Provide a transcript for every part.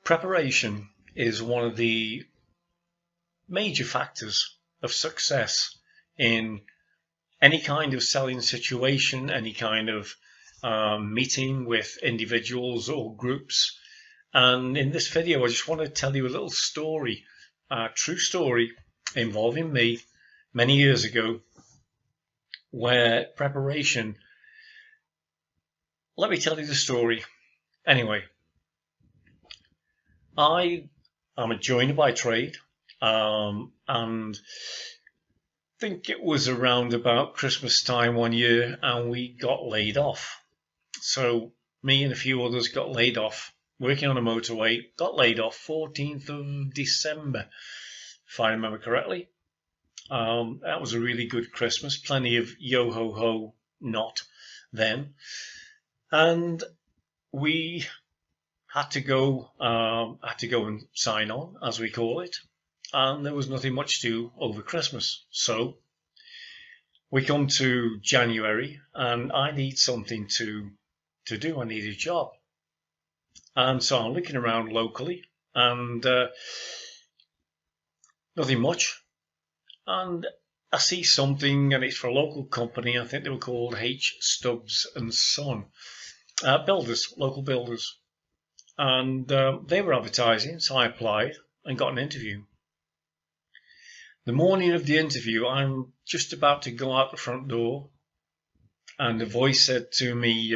Preparation is one of the major factors of success in any kind of selling situation, any kind of meeting with individuals or groups. And in this video, I just want to tell you a little story, a true story involving me many years ago, where preparation, let me tell you the story. Anyway, I am a joiner by trade, and I think it was around about Christmas time one year, and we got laid off. So me and a few others got laid off, working on a motorway, got laid off 14th of December, if I remember correctly. That was a really good Christmas, plenty of yo-ho-ho not then. And we had to go and sign on, as we call it, and there was nothing much to do over Christmas. So we come to January, and I need something to do. I need a job, and so I'm looking around locally, and nothing much. And I see something, and it's for a local company. I think they were called H. Stubbs and Son, builders, local builders. And they were advertising, so I applied and got an interview. The morning of the interview, I'm just about to go out the front door, and a voice said to me,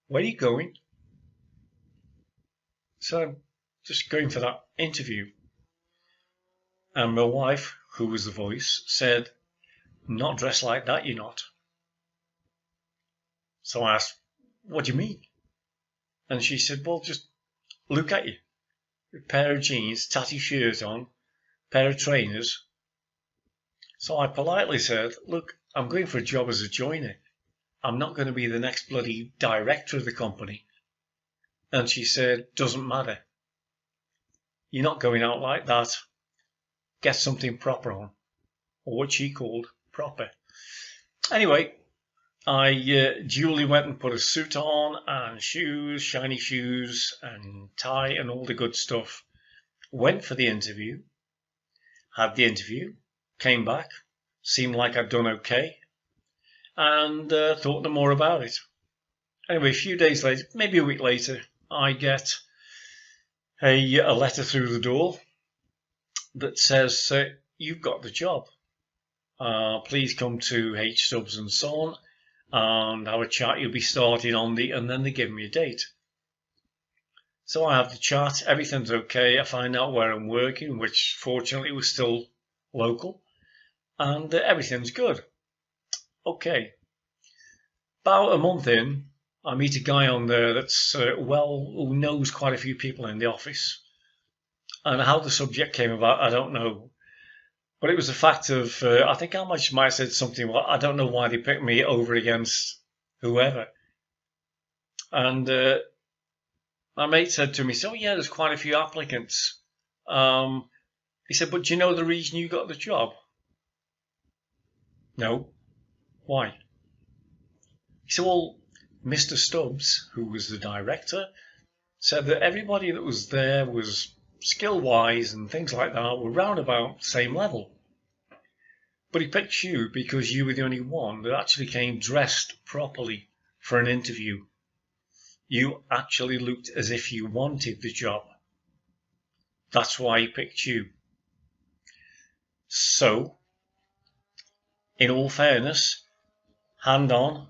"Where are you going?" So I'm just going for that interview. And my wife, who was the voice, said, "Not dressed like that, you're not." So I asked, "What do you mean?" And she said, "Well, just look at you. A pair of jeans, tatty shirt on, pair of trainers." So I politely said, "Look, I'm going for a job as a joiner. I'm not going to be the next bloody director of the company." And she said, "Doesn't matter. You're not going out like that. Get something proper on," or what she called proper. Anyway, I duly went and put a suit on and shoes, shiny shoes and tie and all the good stuff. Went for the interview, had the interview, came back, seemed like I'd done okay, and thought no more about it. Anyway, a few days later, maybe a week later, I get a letter through the door that says, "You've got the job. Please come to H. Stubbs and Son and have a chat. You'll be starting on the," and then they give me a date. So I have the chat, everything's okay. I find out where I'm working, which fortunately was still local, and everything's good. Okay. About a month in, I meet a guy on there that's who knows quite a few people in the office. And how the subject came about, I don't know. But it was a fact of, I think I might have said something, well, I don't know why they picked me over against whoever. And my mate said to me, "So yeah, there's quite a few applicants." He said, "But do you know the reason you got the job?" "No." "Why?" He said, "Well, Mr. Stubbs, who was the director, said that everybody that was there was skill-wise and things like that were round about the same level. But he picked you because you were the only one that actually came dressed properly for an interview. You actually looked as if you wanted the job. That's why he picked you." So, in all fairness, hand on,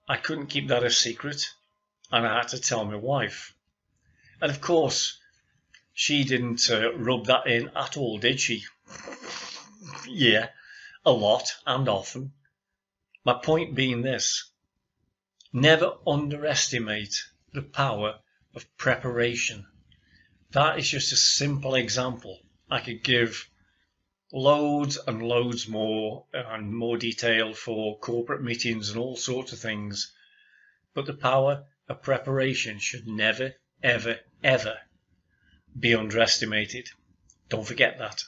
I couldn't keep that a secret, and I had to tell my wife. And of course, she didn't rub that in at all, did she? Yeah, a lot and often. My point being this: never underestimate the power of preparation. That is just a simple example. I could give loads and loads more and more detail for corporate meetings and all sorts of things. But the power of preparation should never, ever, ever be underestimated. Don't forget that.